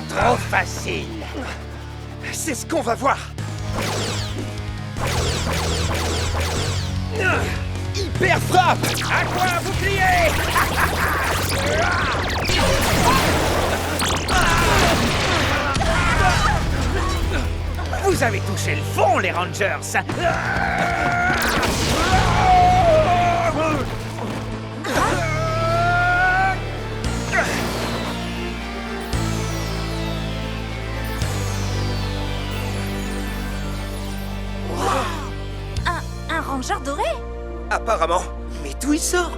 Trop facile. C'est ce qu'on va voir. Hyper frappe. À quoi, bouclier? Vous avez touché le fond, les Rangers. Un ranger doré? Apparemment. Mais d'où il sort?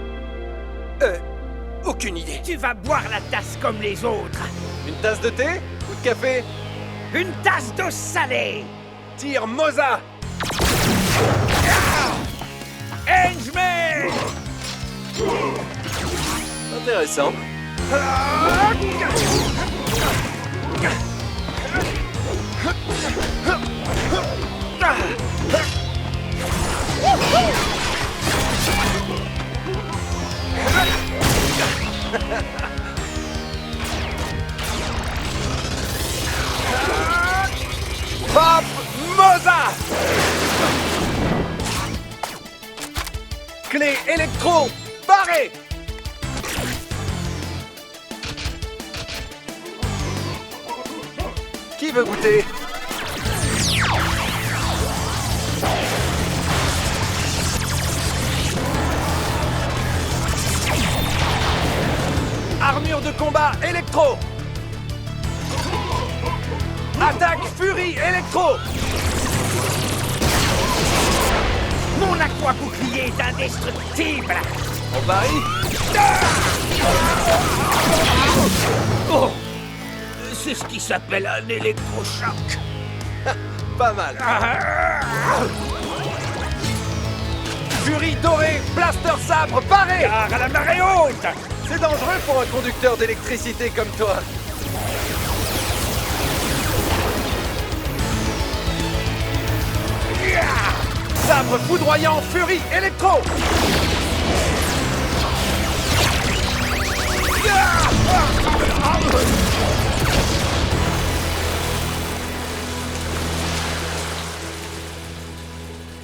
Aucune idée. Tu vas boire la tasse comme les autres. Une tasse de thé ou de café? Une tasse d'eau salée. Tire Moza! Henchman! Intéressant. Pop Moza! Clé électro! Barré! Qui veut goûter? Armure de combat électro! Attaque furie électro! Mon aqua-bouclier est indestructible. On varie? Oh! C'est ce qui s'appelle un électrochoc. Pas mal. Furie dorée, blaster sabre, barré! Car à la marée haute. C'est dangereux pour un conducteur d'électricité comme toi. Sabre foudroyant, furie électro!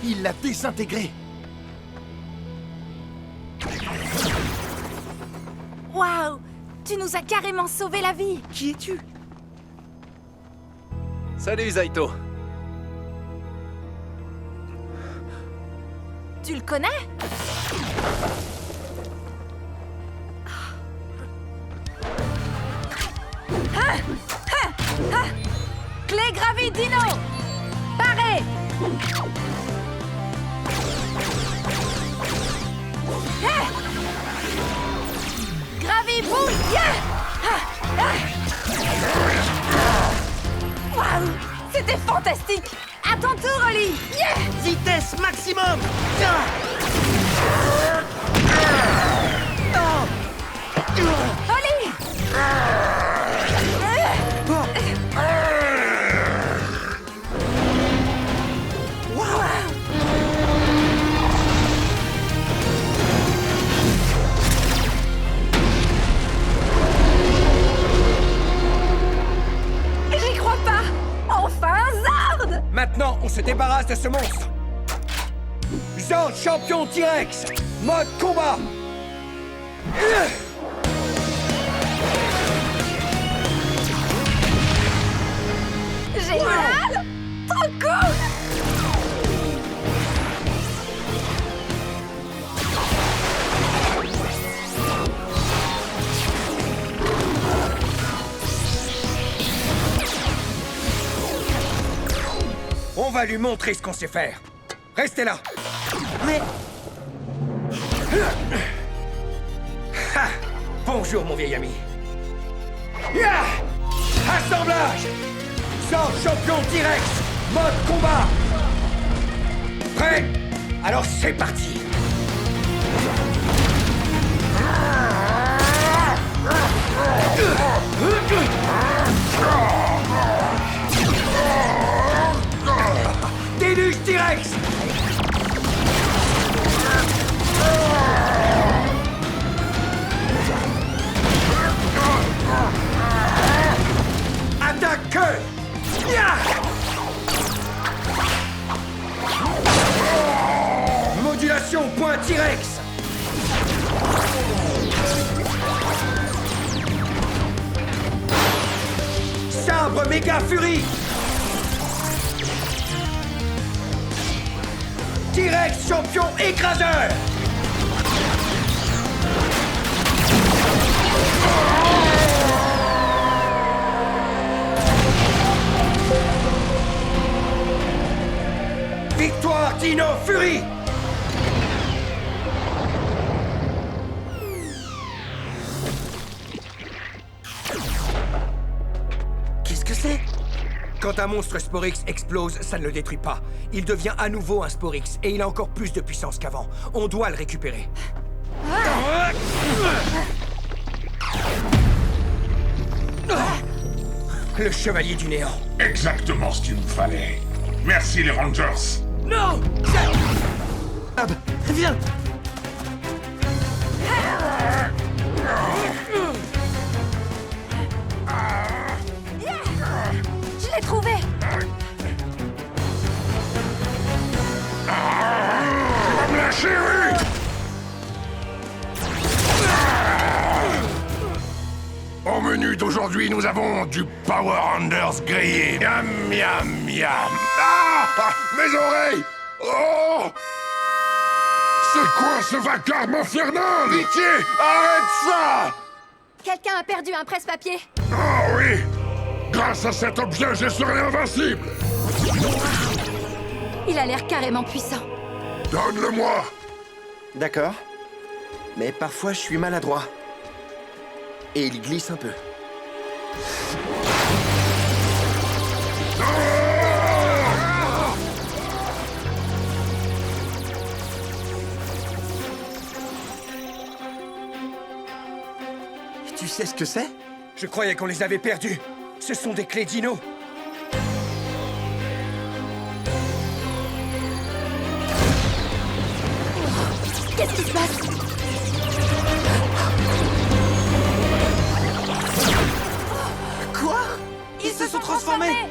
Il l'a désintégré. Waouh! Tu nous as carrément sauvé la vie! Qui es-tu? Salut Zaito. Tu le connais? Clé Gravidino! Barré! Gravibouille! Waouh! C'était fantastique! À ton tour, Oli! Vitesse maximum. Oli! J'y crois pas! Enfin un Zord! Maintenant, on se débarrasse de ce monstre. Zord champion T-Rex. Mode combat. Génial! Trop cool! On va lui montrer ce qu'on sait faire. Restez là. Mais Ha! Bonjour, mon vieil ami. Ya! Assemblage! Zord champion T-Rex. Mode combat. Prêt? Alors c'est parti. Déluge T-Rex! feu! Modulation point T-Rex! Sabre méga furie! T-Rex champion écraseur! Victoire Dino Fury! Qu'est-ce que c'est? Quand un monstre Sporix explose, ça ne le détruit pas. Il devient à nouveau un Sporix, et il a encore plus de puissance qu'avant. On doit le récupérer. Le chevalier du néant. Exactement ce qu'il me fallait. Merci les Rangers. Non! Ab, viens! Je l'ai trouvé! La chérie! Au menu d'aujourd'hui, nous avons du Power Rangers grillé. Miam, miam, miam. Ah! Mes oreilles! Oh! C'est quoi ce vacarme infernal? Pitié! Arrête ça! Quelqu'un a perdu un presse-papier. Oh oui! Grâce à cet objet, je serai invincible! Il a l'air carrément puissant. Donne-le-moi! D'accord. Mais parfois, je suis maladroit. Et il glisse un peu. Tu sais ce que c'est? Je croyais qu'on les avait perdus. Ce sont des clés Dino. Qu'est-ce qui se passe? Quoi? Ils se sont transformés!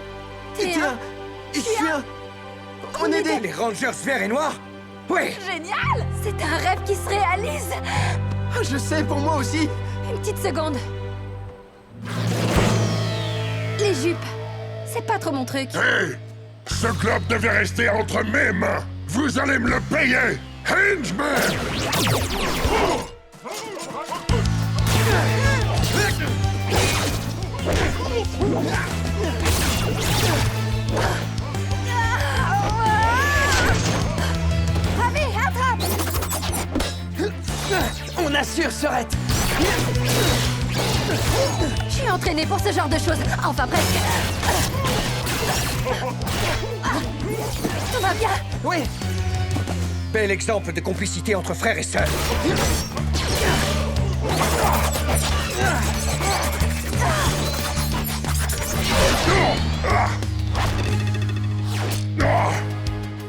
T'es un... Je suis un... On est des... Les Rangers verts et noirs? Oui! Génial! C'est un rêve qui se réalise! Ah, je sais, pour moi aussi. Une petite seconde. Les jupes, c'est pas trop mon truc. Hé! Ce globe devait rester entre mes mains! Vous allez me le payer! Henchman! Ravi, attrape! On assure, Sorette! Je suis entraînée pour ce genre de choses. Enfin, presque. Tout va bien? Oui! Bel exemple de complicité entre frères et sœurs.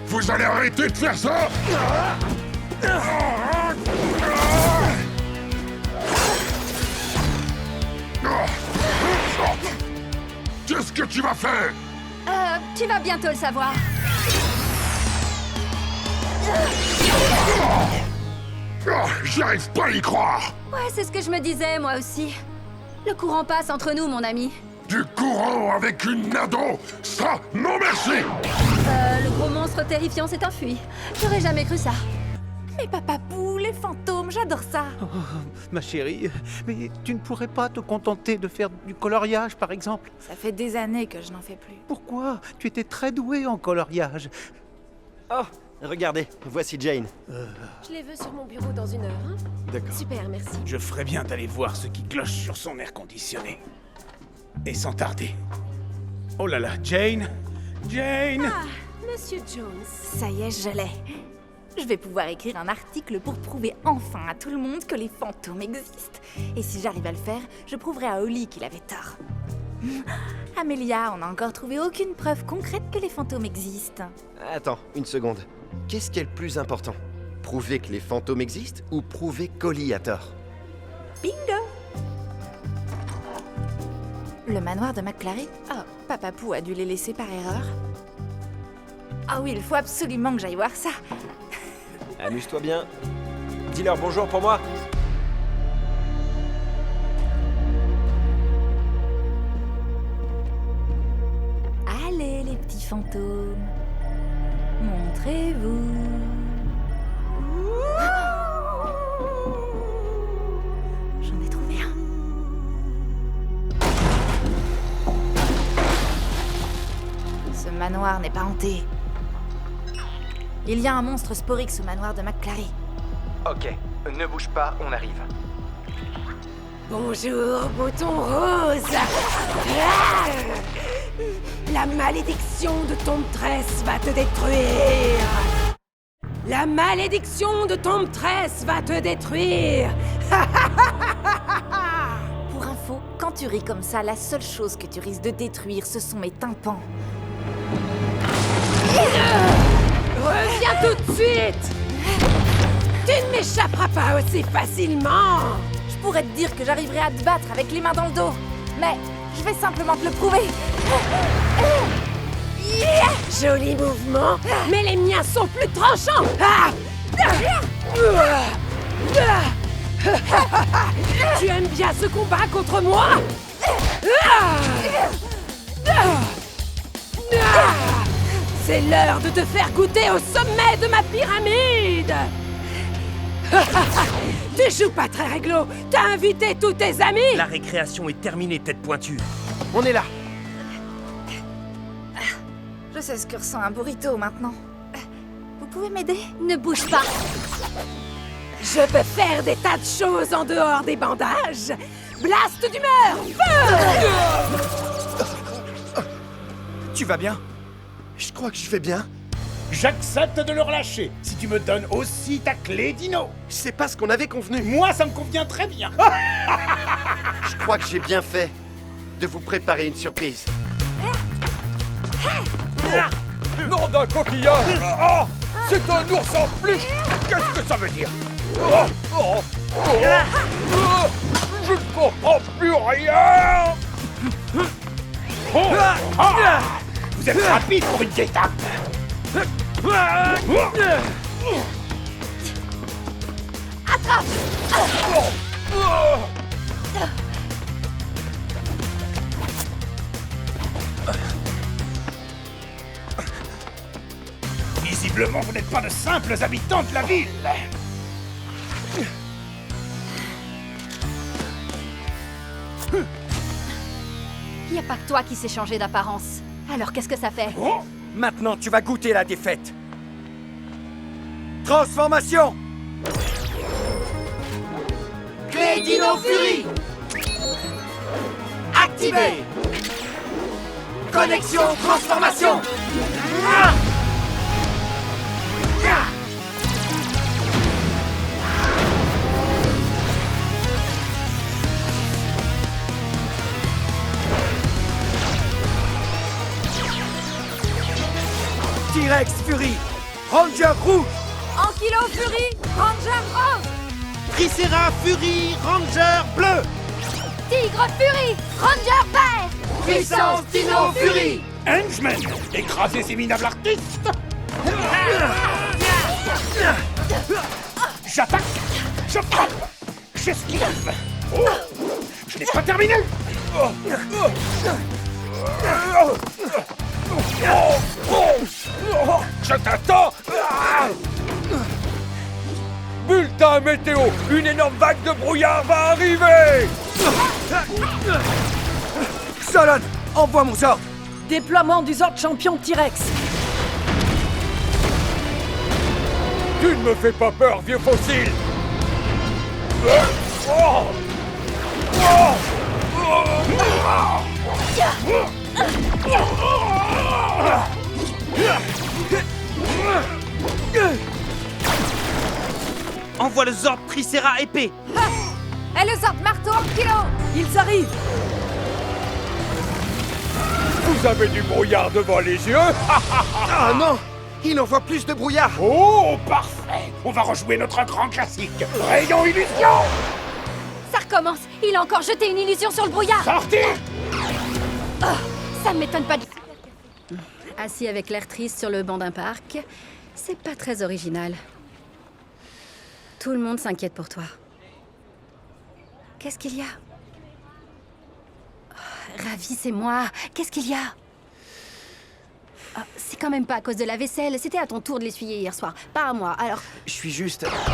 Vous allez arrêter de faire ça? Qu'est-ce que tu vas faire? Tu vas bientôt le savoir. J'y arrive pas à y croire! Ouais, c'est ce que je me disais, moi aussi. Le courant passe entre nous, mon ami. Du courant avec une ado? Ça, non merci! Le gros monstre terrifiant s'est enfui. J'aurais jamais cru ça. Mais papapou, les fantômes, j'adore ça. Ma chérie, mais tu ne pourrais pas te contenter de faire du coloriage, par exemple? Ça fait des années que je n'en fais plus. Pourquoi? Tu étais très douée en coloriage. Oh, regardez, voici Jane. Je les veux sur mon bureau dans 1 heure, hein? D'accord. Super, merci. Je ferais bien d'aller voir ce qui cloche sur son air conditionné. Et sans tarder. Oh là là, Jane! Jane! Ah, Monsieur Jones. Ça y est, je l'ai. Je vais pouvoir écrire un article pour prouver enfin à tout le monde que les fantômes existent. Et si j'arrive à le faire, je prouverai à Holly qu'il avait tort. Amélia, on n'a encore trouvé aucune preuve concrète que les fantômes existent. Attends, une seconde. Qu'est-ce qui est le plus important? Prouver que les fantômes existent ou prouver qu'Holly a tort? Bingo! Le manoir de McClary? Oh, pourquoi Papou a dû les laisser par erreur? Ah oui, il faut absolument que j'aille voir ça. Amuse-toi bien. Dis-leur bonjour pour moi. Allez, les petits fantômes. Montrez-vous. J'en ai trouvé un. Ce manoir n'est pas hanté. Il y a un monstre Sporix au manoir de McClary. Ok, ne bouge pas, on arrive. Bonjour, bouton rose. Ah, la malédiction de ton tresse va te détruire. La malédiction de ton tresse va te détruire. Pour info, quand tu ris comme ça, la seule chose que tu risques de détruire, ce sont mes tympans. Reviens tout de suite. Tu ne m'échapperas pas aussi facilement. Je pourrais te dire que j'arriverai à te battre avec les mains dans le dos, mais je vais simplement te le prouver. Joli mouvement, mais les miens sont plus tranchants. Tu aimes bien ce combat contre moi? C'est l'heure de te faire goûter au sommet de ma pyramide. Tu joues pas très réglo. T'as invité tous tes amis. La récréation est terminée, tête pointue. On est là. Je sais ce que ressent un burrito maintenant. Vous pouvez m'aider? Ne bouge pas. Je peux faire des tas de choses en dehors des bandages. Blast d'humeur. Feu! Tu vas bien? Je crois que je vais bien. J'accepte de le relâcher si tu me donnes aussi ta clé Dino. C'est pas ce qu'on avait convenu. Moi, ça me convient très bien. Je crois que j'ai bien fait de vous préparer une surprise. Nom d'un coquillage! Ah, c'est un ours en plus! Qu'est-ce que ça veut dire? Je ne comprends plus rien! Vous êtes rapide pour une guêtape. Visiblement, vous n'êtes pas de simples habitants de la ville. Il n'y a pas que toi qui sais changer d'apparence. Alors qu'est-ce que ça fait? Oh, Maintenant, tu vas goûter la défaite. Transformation! Clé Dino Fury! Activé! Connexion transformation! T-Rex Fury! Ranger rouge! Ankylo Fury, Ranger rose. Tricera Fury Ranger bleu. Tigre Fury, Ranger vert. Puissance Dino Fury! Henchman, écrasez ces minables artistes. J'attaque, je frappe, j'esquive. Oh, je n'ai pas terminé. Je t'attends! Bulletin météo! Une énorme vague de brouillard va arriver! Solon, envoie mon Zord! Déploiement du Zord champion T-Rex. Tu ne me fais pas peur, vieux fossile! Envoie le Zord Tricera épée. Et le Zord marteau Ankylo. Ils arrivent. Vous avez du brouillard devant les yeux? Ah non! Il envoie plus de brouillard. Oh, parfait. On va rejouer notre grand classique, Rayon Illusion. Ça recommence. Il a encore jeté une illusion sur le brouillard. Sortez. Ça ne m'étonne pas de... Assis avec l'air triste sur le banc d'un parc, c'est pas très original. Tout le monde s'inquiète pour toi. Qu'est-ce qu'il y a? Oh, Ravi, c'est moi. Qu'est-ce qu'il y a? Oh, c'est quand même pas à cause de la vaisselle. C'était à ton tour de l'essuyer hier soir, pas à moi. Alors... Je suis juste... Oh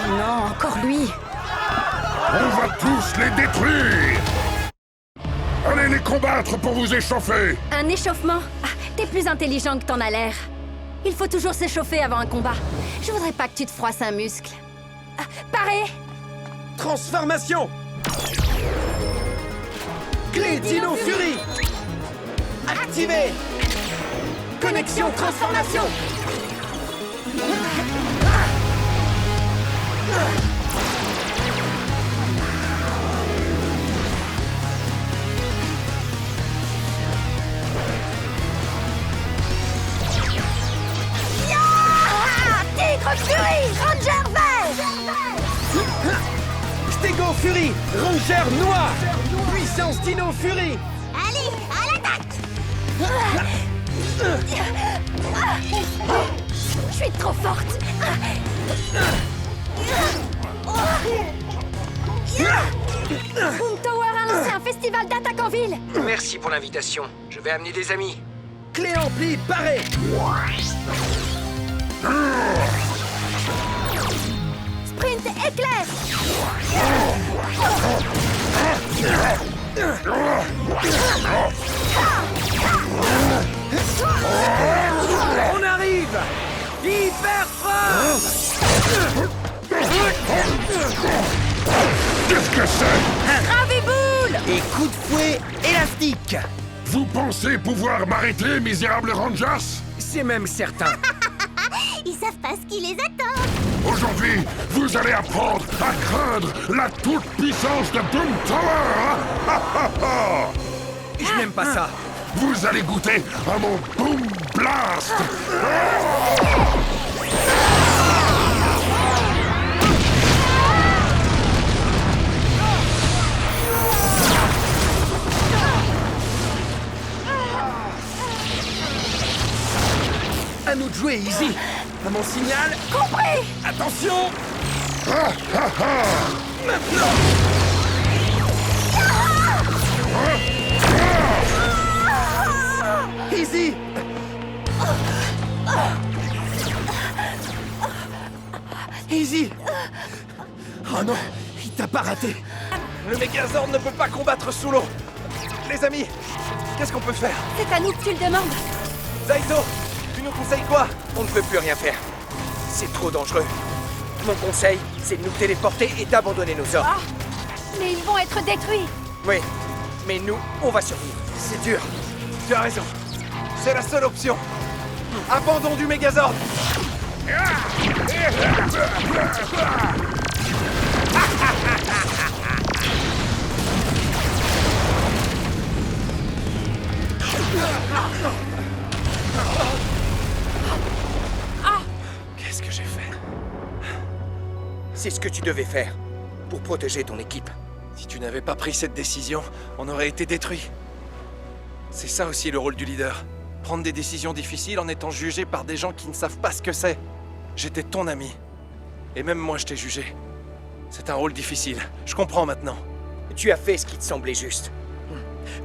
non, encore lui. On va tous les détruire! Allez les combattre pour vous échauffer! Un échauffement? Ah, t'es plus intelligent que t'en as l'air. Il faut toujours s'échauffer avant un combat. Je voudrais pas que tu te froisses un muscle. Ah, paré! Transformation! Clé Dino Fury! Activé! Connexion transformation! Tigre Fury! Ranger vert! Stego Fury! Ranger noir! Puissance Dino Fury! Allez, à l'attaque! Je suis trop forte! Boom Tower a lancé un festival d'attaque en ville! Merci pour l'invitation. Je vais amener des amis. Clé ampli paré! Sprint éclair! On arrive! Hyper frappe! Qu'est-ce que c'est? Raviboule! Et coup de fouet élastique! Vous pensez pouvoir m'arrêter, misérables Rangers? C'est même certain. Ils savent pas ce qui les attend! Aujourd'hui, vous allez apprendre à craindre la toute-puissance de Boom Tower! Je n'aime pas ça. Vous allez goûter à mon Boom Blast! À nous de jouer, Easy! À mon signal, Compris! attention! Maintenant! Easy! Easy! Oh non, il t'a pas raté! Le Megazord ne peut pas combattre sous l'eau! Les amis, qu'est-ce qu'on peut faire? C'est à nous que tu le demandes! Zaito, tu nous conseilles quoi? On ne peut plus rien faire. C'est trop dangereux. Mon conseil, c'est de nous téléporter et d'abandonner nos ordres. Mais ils vont être détruits! Oui, mais nous, on va survivre. C'est dur. Tu as raison. C'est la seule option. Abandon du Megazord. Qu'est-ce que j'ai fait? C'est ce que tu devais faire pour protéger ton équipe. Si tu n'avais pas pris cette décision, on aurait été détruits. C'est ça aussi le rôle du leader. Prendre des décisions difficiles en étant jugé par des gens qui ne savent pas ce que c'est. J'étais ton ami. Et même moi, je t'ai jugé. C'est un rôle difficile. Je comprends maintenant. Tu as fait ce qui te semblait juste.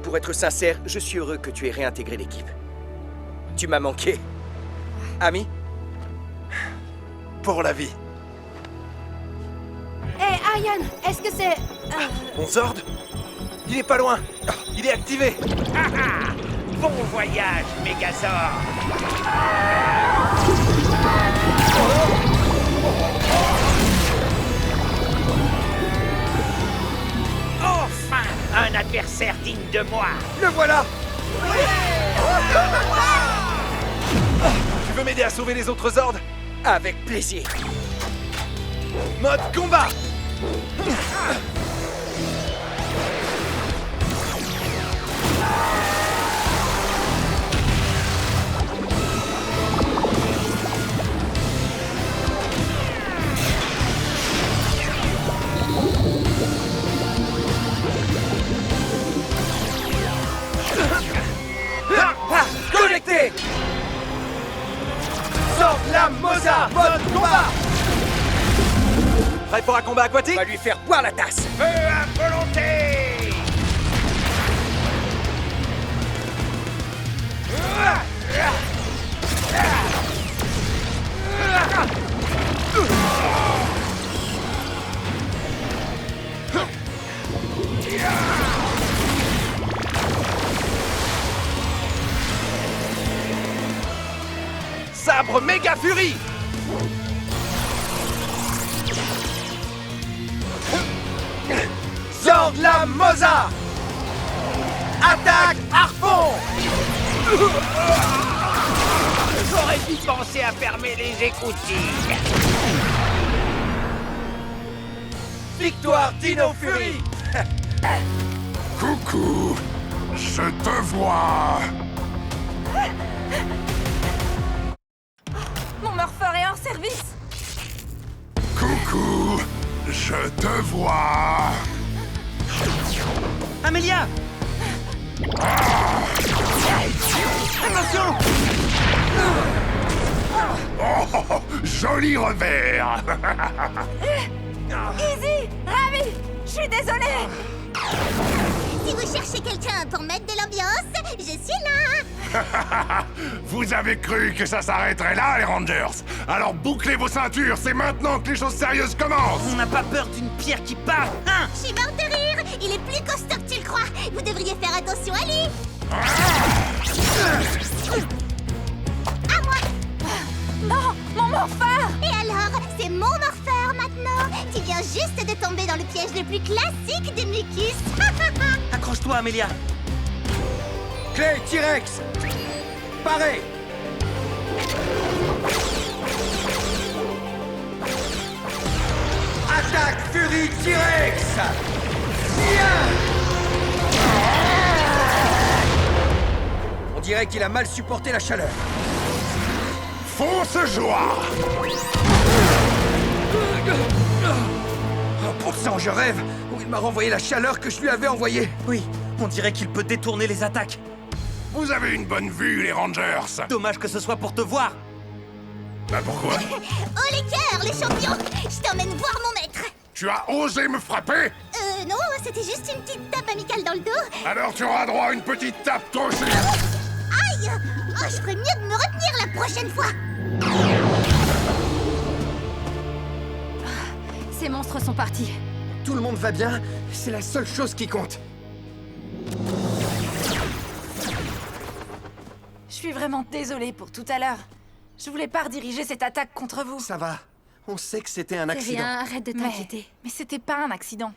Pour être sincère, je suis heureux que tu aies réintégré l'équipe. Tu m'as manqué. Ami? Pour la vie. Hé, Iron, est-ce que c'est... Mon Zord? Il est pas loin. Il est activé. Bon voyage, Megazord. Enfin, un adversaire digne de moi. Le voilà. Tu veux m'aider à sauver les autres Zords? Avec plaisir. Mode combat. Prêt pour un combat aquatique? On va lui faire boire la tasse. Feu à volonté! Sabre méga furie! Sors de la Mosa! Attaque harpon! J'aurais dû penser à fermer les écoutilles. Victoire Dino Fury! Coucou, je te vois. Mon Morpher est hors service. Coucou, je te vois. Amélia! Attention! Oh, joli revers. Easy! Ravi! Je suis désolée! Si vous cherchez quelqu'un pour mettre de l'ambiance, je suis là. Vous avez cru que ça s'arrêterait là, les Rangers? Alors bouclez vos ceintures, c'est maintenant que les choses sérieuses commencent. On n'a pas peur d'une pierre qui parle, hein? Je suis morte de rire. Il est plus costaud que tu le crois. Vous devriez faire attention à lui. À moi. Non! Mon Morpher! Et alors, c'est mon Morpher maintenant. Tu viens juste de tomber dans le piège le plus classique des mucus. Accroche-toi, Amélia. Clé T-Rex! Paré! Attaque Fury T-Rex! On dirait qu'il a mal supporté la chaleur. Fausse joie. Oh, pour sang, je rêve! Où il m'a renvoyé la chaleur que je lui avais envoyée. Oui, on dirait qu'il peut détourner les attaques. Vous avez une bonne vue, les Rangers. Dommage que ce soit pour te voir. Bah pourquoi? Oh les cœurs, les champions. Je t'emmène voir mon maître. Tu as osé me frapper? Non, c'était juste une petite tape amicale dans le dos. Alors tu auras droit à une petite tape, toi aussi. Aïe! Oh, je ferais mieux de me retenir la prochaine fois. Ces monstres sont partis. Tout le monde va bien, c'est la seule chose qui compte. Je suis vraiment désolée pour tout à l'heure. Je voulais pas rediriger cette attaque contre vous. Ça va. On sait que c'était un C'est accident. rien, arrête de t'inquiéter. Mais c'était pas un accident.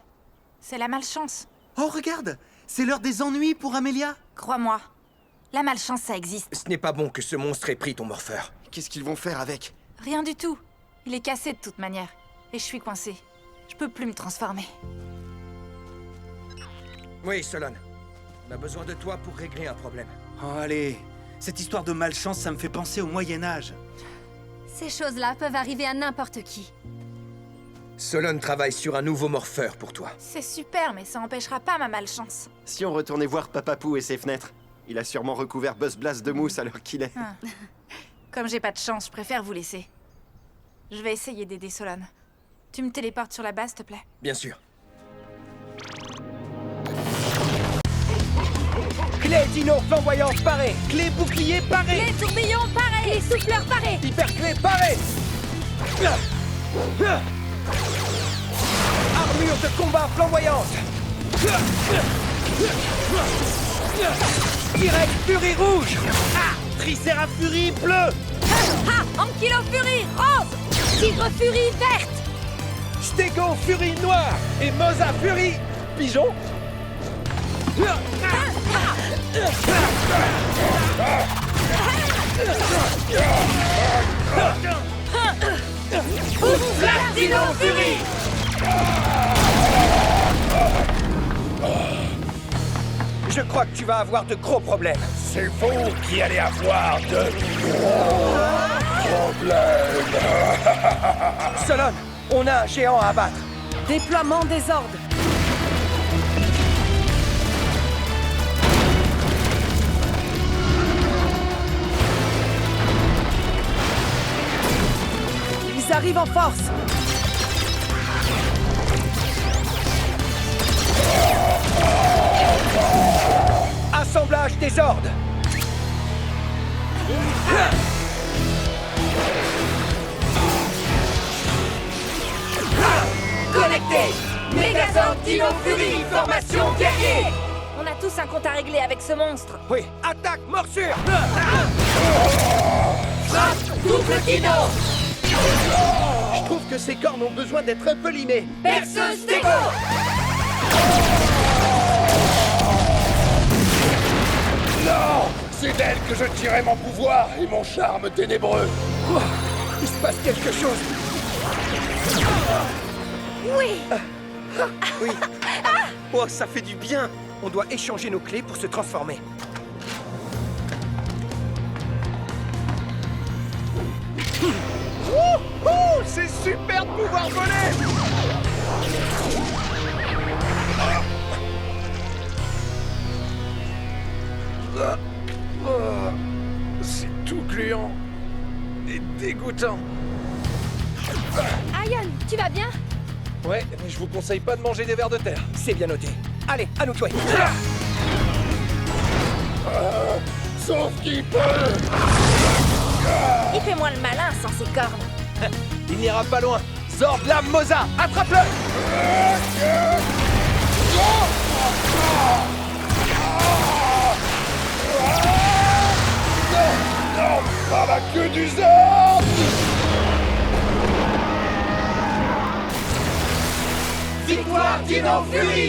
C'est la malchance. Oh, regarde! C'est l'heure des ennuis pour Amélia. Crois-moi, la malchance, ça existe. Ce n'est pas bon que ce monstre ait pris ton Morpher. Qu'est-ce qu'ils vont faire avec? Rien du tout. Il est cassé de toute manière. Et je suis coincée. Je peux plus me transformer. Oui, Solon. On a besoin de toi pour régler un problème. Oh, allez. Cette histoire de malchance, ça me fait penser au Moyen-Âge. Ces choses-là peuvent arriver à n'importe qui. Solon travaille sur un nouveau Morpher pour toi. C'est super, mais ça empêchera pas ma malchance. Si on retournait voir Papapou et ses fenêtres, il a sûrement recouvert Buzz Blast de mousse à l'heure qu'il est. Ah. Comme j'ai pas de chance, je préfère vous laisser. Je vais essayer d'aider Solon. Tu me téléportes sur la base, s'il te plaît? Bien sûr. Clé dino flamboyante parée. Clé bouclier paré. Les tourbillons parés. Les souffleurs parés. Hyperclé parée. Armure de combat flamboyante. Direct Furie rouge. Tricera Fury bleu. Ankylo Fury rose. Tigre Fury verte. Stego Furie noire. Et Mosa Furie pigeon. Dino Fury. Je crois que tu vas avoir de gros problèmes. C'est vous qui allez avoir de gros problèmes. Solon, on a un géant à abattre. Déploiement des ordres. Ils arrivent en force. Megazord. Connecté! Megazord Dino Fury, formation guerrier! On a tous un compte à régler avec ce monstre. Oui, attaque, morsure. Double Dino! Je trouve que ces cornes ont besoin d'être un peu limées. Perceuse Stego! Non! C'est d'elle que je tirais mon pouvoir et mon charme ténébreux. Oh, il se passe quelque chose. Oui. Oui. Oh, ça fait du bien. On doit échanger nos clés pour se transformer. Wouhou! C'est super de pouvoir voler! C'est tout gluant et dégoûtant. Ion, tu vas bien? Ouais, mais je vous conseille pas de manger des vers de terre. C'est bien noté. Allez, à nous de jouer. Sauf qui peut! Il fait moins le malin sans ses cornes. Il n'ira pas loin. Zord Lame Moza, attrape-le! Non, pas la queue du Zord! Victoire Dino Fury!